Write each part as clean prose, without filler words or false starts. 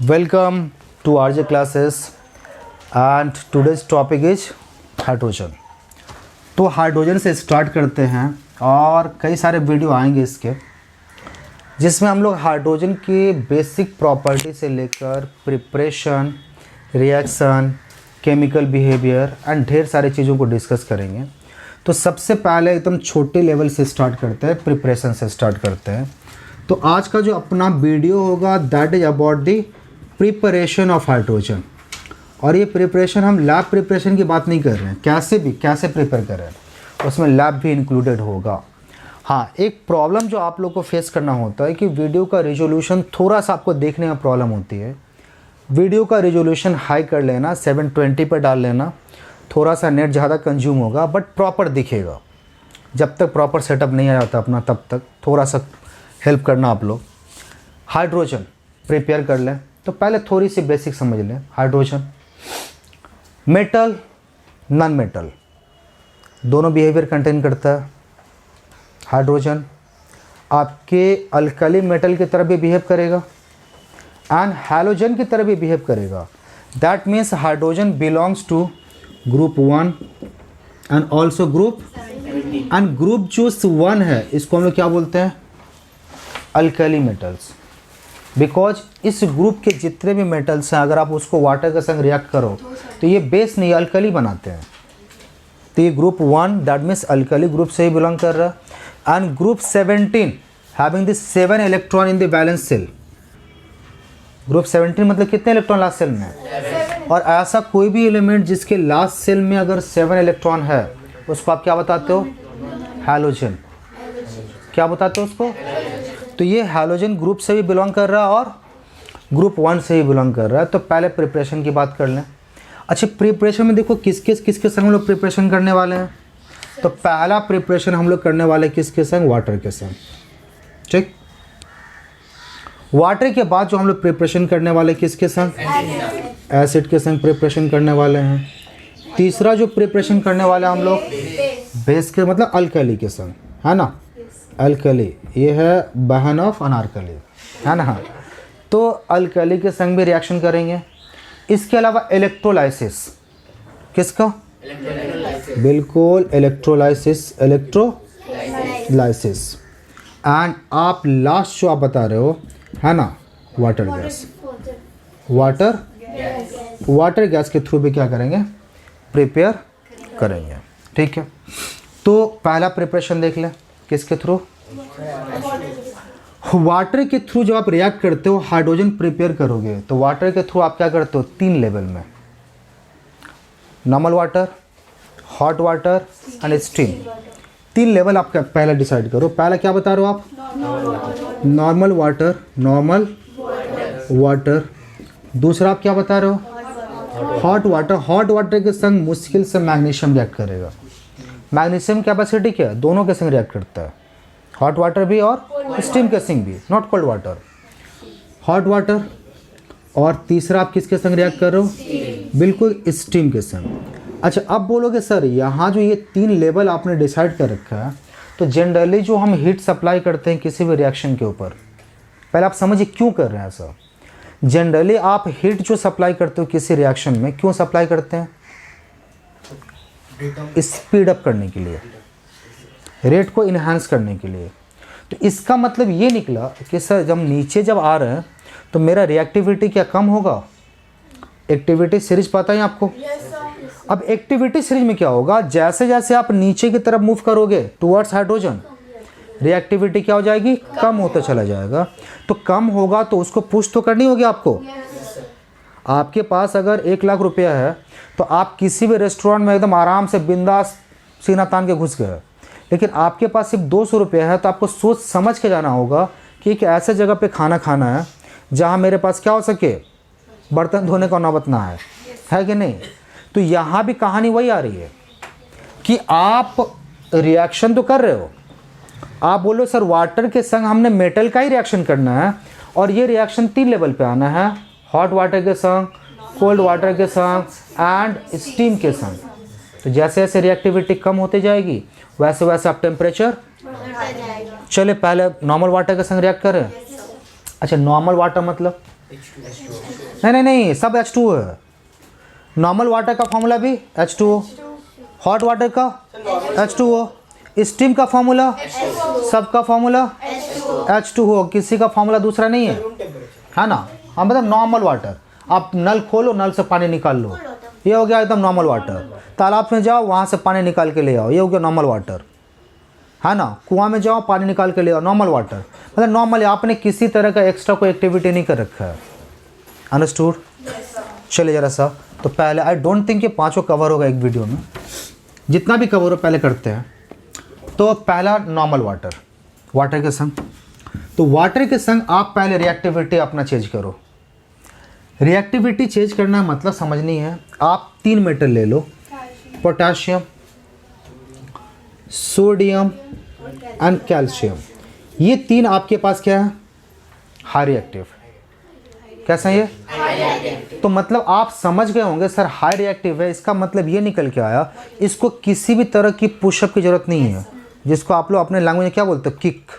Welcome to RJ classes and today's topic is hydrogen. तो hydrogen से start करते हैं और कई सारे वीडियो आएंगे इसके, जिसमें हम लोग हाइड्रोजन की बेसिक प्रॉपर्टी से लेकर preparation, reaction, chemical behaviour and ढेर सारी चीज़ों को डिस्कस करेंगे। तो सबसे पहले एकदम छोटे लेवल से स्टार्ट करते हैं, प्रिपरेशन से स्टार्ट करते हैं। तो आज का जो अपना वीडियो होगा that is about the preparation of hydrogen. और ये प्रिपरेशन हम लैब प्रिपरेशन की बात नहीं कर रहे हैं, कैसे प्रिपेयर कर रहे हैं, उसमें लैब भी इंक्लूडेड होगा। हाँ, एक प्रॉब्लम जो आप लोग को फेस करना होता है कि वीडियो का रिजोल्यूशन थोड़ा सा आपको देखने में प्रॉब्लम होती है। वीडियो का रिजोल्यूशन हाई कर लेना, 720 पर डाल लेना, थोड़ा सा नेट ज़्यादा कंज्यूम होगा बट प्रॉपर दिखेगा। जब तक प्रॉपर सेटअप नहीं आ जाता अपना तब तक थोड़ा सा हेल्प करना आप लोग। हाइड्रोजन प्रिपेयर कर लें तो पहले थोड़ी सी बेसिक समझ लें। हाइड्रोजन मेटल, नॉन मेटल दोनों बिहेवियर कंटेन करता है। हाइड्रोजन आपके अल्कली मेटल की तरह भी बिहेव करेगा एंड हैलोजन की तरह भी बिहेव करेगा। That means hydrogen belongs to group 1 and also group and group जो 1 है इसको हम लोग क्या बोलते हैं, अल्कली मेटल्स। बिकॉज इस ग्रुप के जितने भी मेटल्स हैं अगर आप उसको वाटर के संग रिएक्ट करो तो ये बेस नहीं अल्कली बनाते हैं। तो ये group 1 that means alkali group से ही बिलोंग कर रहा है। And group 17 having the 7 electron in the valence shell. Group 17 मतलब कितने इलेक्ट्रॉन लास्ट सेल में है। और ऐसा कोई भी एलिमेंट जिसके लास्ट सेल में अगर 7 इलेक्ट्रॉन है उसको आप क्या बताते हो, हैलोजन। क्या बताते हो उसको। तो ये हैलोजन ग्रुप से भी बिलोंग कर रहा है और ग्रुप 1 से ही बिलोंग कर रहा है। तो पहले प्रिपरेशन की बात कर लें। अच्छा, प्रिपरेशन में देखो किसके संग हम लोग प्रिपरेशन करने वाले हैं। तो पहला प्रिपरेशन हम लोग करने वाले किसके संग, वाटर के संग। ठीक, वाटर के बाद जो हम लोग प्रिपरेशन करने वाले किसके संग, एसिड के संग प्रिपरेशन करने वाले हैं। तीसरा जो प्रिपरेशन करने वाले हम लोग बेस के मतलब अल्कली के संग, है ना। अल्कली ये है बहन ऑफ अनारकली, है ना। तो अल्कली के संग भी रिएक्शन करेंगे। इसके अलावा इलेक्ट्रोलाइसिस, किसका, बिल्कुल इलेक्ट्रोलाइसिस एंड आप लास्ट जो आप बता रहे हो है ना, वाटर गैस। वाटर गैस के थ्रू भी क्या करेंगे, प्रिपेयर करेंगे। ठीक है, तो पहला प्रिपरेशन देख लें किसके थ्रू, वाटर के थ्रू। जब आप रिएक्ट करते हो हाइड्रोजन प्रिपेयर करोगे तो वाटर के थ्रू आप क्या करते हो, 3 लेवल में, normal water, hot water and steam. 3 level आप पहले डिसाइड करो। पहला क्या बता रहे हो आप, नॉर्मल वाटर। दूसरा आप क्या बता रहे हो, हॉट वाटर के संग मुश्किल से मैग्नीशियम रिएक्ट करेगा। मैग्नीशियम कैपेसिटी क्या है, दोनों के संग रिएक्ट करता है, हॉट वाटर भी और स्टीम के संग भी, not cold water, hot water. और तीसरा आप किसके संग रिएक्ट कर रहे हो, बिल्कुल स्टीम के संग। अच्छा, अब बोलोगे सर यहाँ जो ये 3 लेवल आपने डिसाइड कर रखा है, तो जनरली जो हम हीट सप्लाई करते हैं किसी भी रिएक्शन के ऊपर, पहले आप समझिए क्यों कर रहे हैं ऐसा। जनरली आप हीट जो सप्लाई करते हो किसी रिएक्शन में क्यों सप्लाई करते हैं, स्पीड अप करने के लिए, रेट को इन्हांस करने के लिए। तो इसका मतलब ये निकला कि सर जब नीचे जब आ रहे हैं तो मेरा रिएक्टिविटी क्या कम होगा, एक्टिविटी सीरीज पता है आपको। अब एक्टिविटी सीरीज में क्या होगा, जैसे जैसे आप नीचे की तरफ मूव करोगे टुवर्ड्स हाइड्रोजन, रिएक्टिविटी क्या हो जाएगी, कम होता चला जाएगा। तो कम होगा तो उसको पुश तो करनी होगी आपको। आपके पास अगर 1 लाख रुपया है तो आप किसी भी रेस्टोरेंट में एकदम आराम से बिंदास सीना तान के घुस गए, लेकिन आपके पास सिर्फ 200 रुपया है तो आपको सोच समझ के जाना होगा कि एक ऐसे जगह पे खाना खाना है जहाँ मेरे पास क्या हो सके, बर्तन धोने का नौबत ना है कि नहीं। तो यहाँ भी कहानी वही आ रही है कि आप रिएक्शन तो कर रहे हो, आप बोलो सर वाटर के संग हमने मेटल का ही रिएक्शन करना है और ये रिएक्शन 3 लेवल पे आना है, हॉट वाटर के संग, कोल्ड वाटर के संग एंड स्टीम के संग। तो जैसे जैसे रिएक्टिविटी कम होती जाएगी वैसे वैसे आप टेम्परेचर, चले पहले नॉर्मल वाटर के संग रिएक्ट करें। अच्छा, नॉर्मल वाटर मतलब नहीं, सब H2O है। नॉर्मल वाटर का फॉर्मूला भी H2O, हॉट वाटर का H2O, स्टीम का फॉर्मूला, सबका फॉर्मूला H2O, किसी का फॉर्मूला दूसरा नहीं है ना। हाँ मतलब नॉर्मल वाटर, आप नल खोलो, नल से पानी निकाल लो, ये हो गया एकदम नॉर्मल वाटर। तालाब में जाओ, वहाँ से पानी निकाल के ले आओ, ये हो गया नॉर्मल वाटर, है ना। कुआं में जाओ, पानी निकाल के ले आओ, नॉर्मल वाटर। मतलब नॉर्मल, आपने किसी तरह का एक्स्ट्रा कोई एक्टिविटी नहीं कर रखा है। अंडरस्टूड? चलिए ज़रा सा, तो पहले आई डोंट थिंक ये पाँचों कवर होगा एक वीडियो में, जितना भी कवर हो पहले करते हैं। तो पहला नॉर्मल वाटर, वाटर के संग, तो वाटर के संग आप पहले रिएक्टिविटी अपना चेंज करो। रिएक्टिविटी चेंज करना मतलब समझनी है। आप 3 मेटल ले लो, पोटाशियम, सोडियम एंड कैल्शियम। ये 3 आपके पास क्या है? High reactive. कैसा है ये? तो मतलब आप समझ गए होंगे सर हाई रिएक्टिव है, इसका मतलब ये निकल के आया इसको किसी भी तरह की पुशअप की ज़रूरत नहीं है, जिसको आप लोग अपने लैंग्वेज में क्या बोलते हो? किक।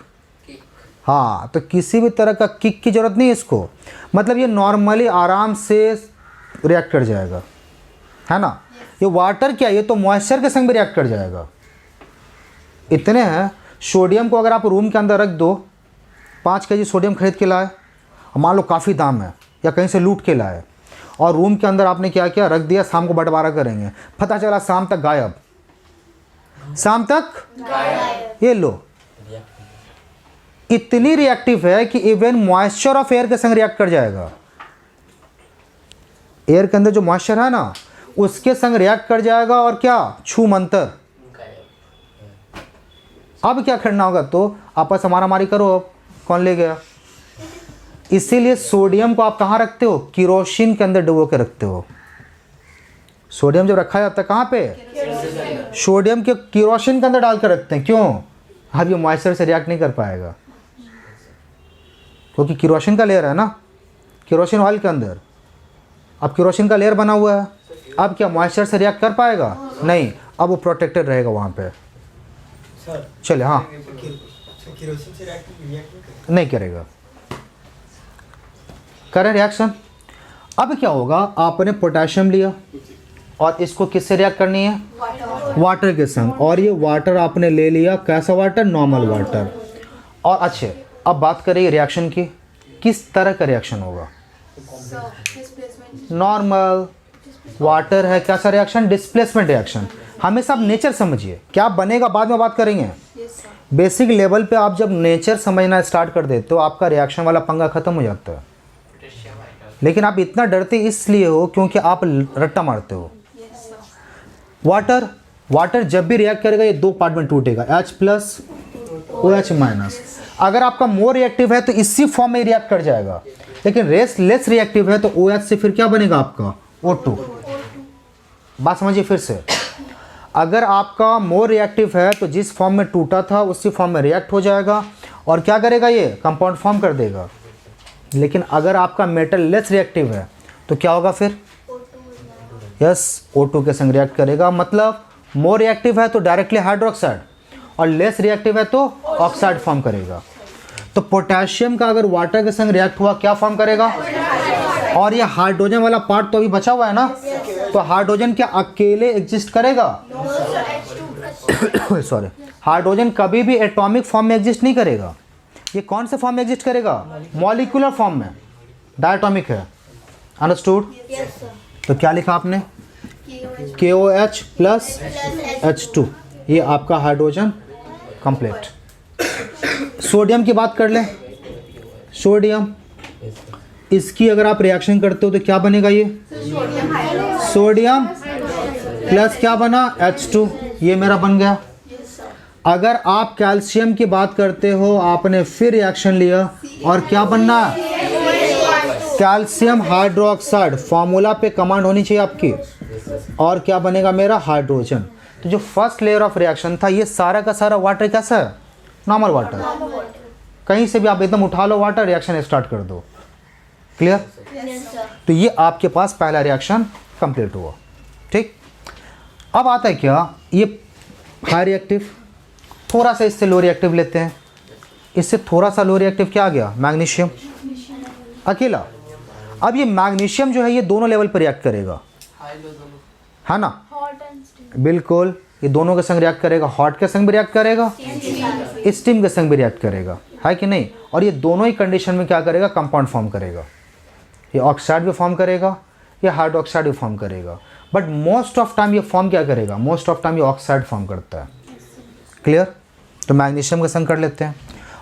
हाँ, तो किसी भी तरह का किक की ज़रूरत नहीं है इसको। मतलब ये नॉर्मली आराम से रिएक्ट कर जाएगा, है ना। ये वाटर क्या है? ये तो मॉइस्चर के संग भी रिएक्ट कर जाएगा। इतने हैं, सोडियम को अगर आप रूम के अंदर रख दो, 5 kg सोडियम खरीद के लाए, मान लो काफ़ी दाम है, या कहीं से लूट के लाए, और रूम के अंदर आपने क्या किया? रख दिया, शाम को बंटवारा करेंगे, पता चला शाम तक गायब, शाम तक गायब। ये लो, इतनी रिएक्टिव है कि इवन मॉइस्चर ऑफ एयर के संग रिएक्ट कर जाएगा। एयर के अंदर जो मॉइस्चर है ना, उसके संग रिएक्ट कर जाएगा, और क्या? छू मंतर। अब क्या करना होगा? तो आपस मारा मारी करो, अब कौन ले गया। इसीलिए सोडियम को आप कहाँ रखते हो? केरोसिन के अंदर डुबो के रखते हो। सोडियम जब रखा जाता है कहाँ पे? सोडियम के केरोसिन के अंदर डाल कर रखते हैं। क्यों? अब ये मॉइस्चर से रिएक्ट नहीं कर पाएगा, क्योंकि केरोसिन का लेयर है ना, केरोसिन ऑयल के अंदर। अब केरोसिन का लेयर बना हुआ है, अब क्या मॉइस्चर से रिएक्ट कर पाएगा? नहीं, अब वो प्रोटेक्टेड रहेगा वहाँ पे। चले, हाँ, नहीं करेगा, करे रिएक्शन। अब क्या होगा? आपने पोटेशियम लिया और इसको किससे रिएक्ट करनी है? वाटर के संग। और ये वाटर आपने ले लिया, कैसा वाटर? Normal water. और अच्छे, अब बात करें रिएक्शन की, किस तरह का रिएक्शन होगा? नॉर्मल वाटर है, कैसा रिएक्शन? Displacement reaction. हमेशा आप नेचर समझिए, क्या बनेगा बाद में बात करेंगे। बेसिक लेवल पे आप जब नेचर समझना स्टार्ट कर देते तो आपका रिएक्शन वाला पंगा खत्म हो जाता है। लेकिन आप इतना डरते इसलिए हो क्योंकि आप रट्टा मारते हो। वाटर जब भी रिएक्ट करेगा ये 2 पार्ट में टूटेगा, H+ OH-। अगर आपका मोर रिएक्टिव है तो इसी फॉर्म में रिएक्ट कर जाएगा, लेकिन लेस रिएक्टिव है तो OH से फिर क्या बनेगा आपका? O2। बात समझिए फिर से, अगर आपका मोर रिएक्टिव है तो जिस फॉर्म में टूटा था उसी फॉर्म में रिएक्ट हो जाएगा, और क्या करेगा? ये कंपाउंड फॉर्म कर देगा। लेकिन अगर आपका मेटल लेस रिएक्टिव है तो क्या होगा फिर? यस, O2 के संग रिएक्ट करेगा। मतलब मोर रिएक्टिव है तो डायरेक्टली हाइड्रोक्साइड, और लेस रिएक्टिव है तो ऑक्साइड फॉर्म करेगा। तो पोटेशियम का अगर वाटर के संग रिएक्ट हुआ क्या फॉर्म करेगा? और ये हाइड्रोजन वाला पार्ट तो अभी बचा हुआ है ना, तो हाइड्रोजन क्या अकेले एग्जिस्ट करेगा? सॉरी, हाइड्रोजन कभी भी एटॉमिक फॉर्म में एग्जिस्ट नहीं करेगा। ये कौन से फॉर्म में एग्जिस्ट करेगा? मॉलिक्यूलर फॉर्म में, डायटॉमिक है। अंडरस्टूड? तो क्या लिखा आपने? KOH + H2, ये आपका हाइड्रोजन कंप्लीट। सोडियम की बात कर लें, सोडियम, इसकी अगर आप रिएक्शन करते हो तो क्या बनेगा? ये सोडियम प्लस क्या बना? H2, ये मेरा बन गया। अगर आप कैल्शियम की बात करते हो, आपने फिर रिएक्शन लिया और क्या बनना? Calcium hydroxide. फॉर्मूला पे कमांड होनी चाहिए आपकी, और क्या बनेगा मेरा? हाइड्रोजन। तो जो फर्स्ट लेयर ऑफ रिएक्शन था ये सारा का सारा वाटर कैसा है? Normal water. कहीं से भी आप एकदम उठा लो वाटर, रिएक्शन स्टार्ट कर दो। क्लियर? तो ये आपके पास पहला रिएक्शन कंप्लीट हुआ। ठीक, अब आता है क्या? ये हाई रिएक्टिव, थोड़ा सा इससे लो रिएक्टिव लेते हैं। इससे थोड़ा सा लो रिएक्टिव क्या आ गया? मैग्नीशियम अकेला। अब ये मैग्नीशियम जो है ये दोनों लेवल पर रिएक्ट करेगा, है ना? बिल्कुल, ये दोनों के संग रिएक्ट करेगा, हॉट के संग भी रिएक्ट करेगा, स्टीम के संग भी रिएक्ट करेगा, है कि नहीं? और ये दोनों ही कंडीशन में क्या करेगा? कंपाउंड फॉर्म करेगा। ये ऑक्साइड भी फॉर्म करेगा, ये हाइड्रोक्साइड भी फॉर्म करेगा, बट मोस्ट ऑफ टाइम ये फॉर्म क्या करेगा? मोस्ट ऑफ टाइम ये ऑक्साइड फॉर्म करता है। क्लियर? तो मैग्नीशियम के संग कर लेते हैं।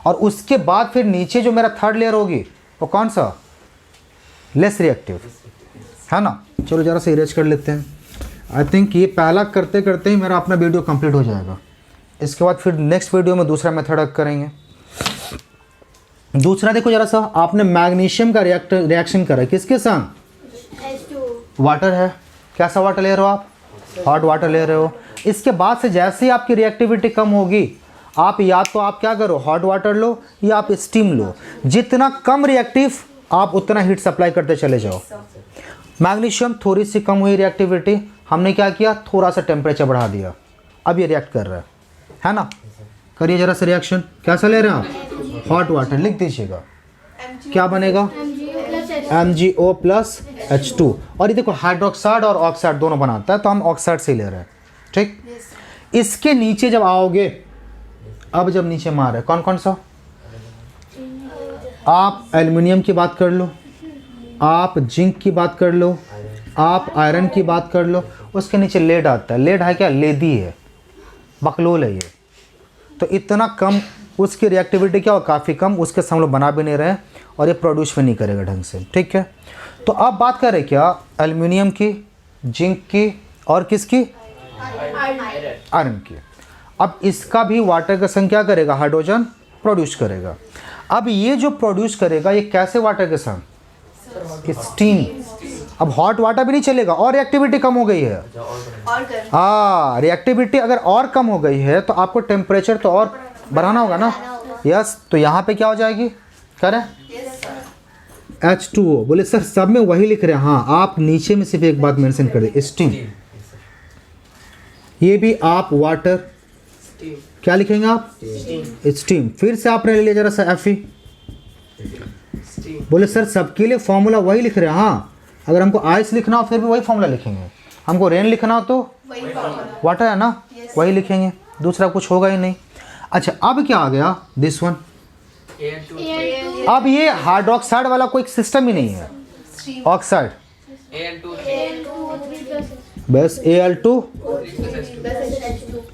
और उसके बाद फिर नीचे जो मेरा थर्ड लेयर होगी वो कौन सा? लेस रिएक्टिव, है ना? चलो ज़रा सा इरेज कर लेते हैं। आई थिंक ये पहला करते करते ही मेरा अपना वीडियो कंप्लीट हो जाएगा। इसके बाद फिर नेक्स्ट वीडियो में दूसरा मेथड करेंगे। दूसरा देखो ज़रा सा, आपने मैग्नीशियम का रिएक्शन करा किसके संग? वाटर है। कैसा वाटर ले रहे हो आप? हॉट वाटर ले रहे हो। इसके बाद से जैसे ही आपकी रिएक्टिविटी कम होगी, आप या तो आप क्या करो? हॉट वाटर लो या आप स्टीम लो। जितना कम रिएक्टिव आप उतना हीट सप्लाई करते चले जाओ। मैग्नीशियम थोड़ी सी कम हुई रिएक्टिविटी, हमने क्या किया? थोड़ा सा टेम्परेचर बढ़ा दिया, अब ये रिएक्ट कर रहा है ना? करिए जरा सा रिएक्शन। कैसा ले रहे हैं आप? हॉट वाटर लिख दीजिएगा। क्या बनेगा? MgO plus H2। और ये देखो हाइड्रोक्साइड और ऑक्साइड दोनों बनाता है, तो हम ऑक्साइड से ले रहे हैं। ठीक, इसके नीचे जब आओगे, अब जब नीचे मार है कौन कौन सा? आप एल्युमिनियम की बात कर लो, आप जिंक की बात कर लो, आप आयरन की बात कर लो। उसके नीचे लेड आता है। लेड है क्या? लेदी है, बकलोल है ये। तो इतना कम उसकी रिएक्टिविटी क्या हो? काफ़ी कम। उसके हम लोग बना भी नहीं रहे और ये प्रोड्यूस भी नहीं करेगा ढंग से। ठीक है, तो अब बात करें क्या? एल्युमिनियम की, जिंक की और किसकी? आयरन की। अब इसका भी वाटर का संग क्या करेगा? हाइड्रोजन प्रोड्यूस करेगा। अब ये जो प्रोड्यूस करेगा ये कैसे वाटर के संग? स्टीम। अब हॉट वाटर भी नहीं चलेगा और रिएक्टिविटी कम हो गई है। हाँ, रिएक्टिविटी अगर और कम हो गई है तो आपको टेम्परेचर तो और बढ़ाना होगा ना। यस, तो यहाँ पे क्या हो जाएगी? करें H2O। बोले सर सब में वही लिख रहे हैं। हाँ, आप नीचे में सिर्फ एक बात मेंशन कर दे, स्टीम। ये भी आप वाटर क्या लिखेंगे आप? स्टीम। फिर से आपने ले लिया जरा सा Fe। बोले सर सबके लिए फॉर्मूला वही लिख रहे हैं। हाँ, अगर हमको आइस लिखना हो फिर भी वही फॉर्मूला लिखेंगे। हमको रेन लिखना हो तो वाटर है ना, वही लिखेंगे, दूसरा कुछ होगा ही नहीं। अच्छा, अब क्या आ गया? This one. अब ये हाइड्रोक्साइड वाला कोई सिस्टम ही नहीं है। ऑक्साइड बस Al2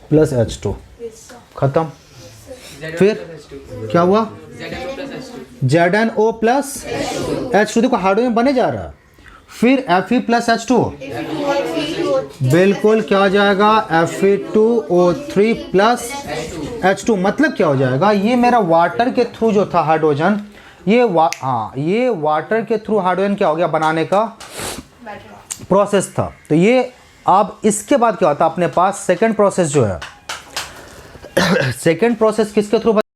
प्लस H2 खत्म। फिर क्या हुआ? ZnO plus H2। देखो हाइड्रोजन बने जा रहा है। फिर Fe प्लस H2, बिल्कुल क्या हो जाएगा? Fe2O3 plus H2। मतलब क्या हो जाएगा? ये मेरा वाटर के थ्रू जो था हाइड्रोजन, ये ये वाटर के थ्रू हाइड्रोजन क्या हो गया? बनाने का प्रोसेस था। तो ये अब इसके बाद क्या होता है? अपने पास सेकंड प्रोसेस जो है सेकंड प्रोसेस किसके थ्रू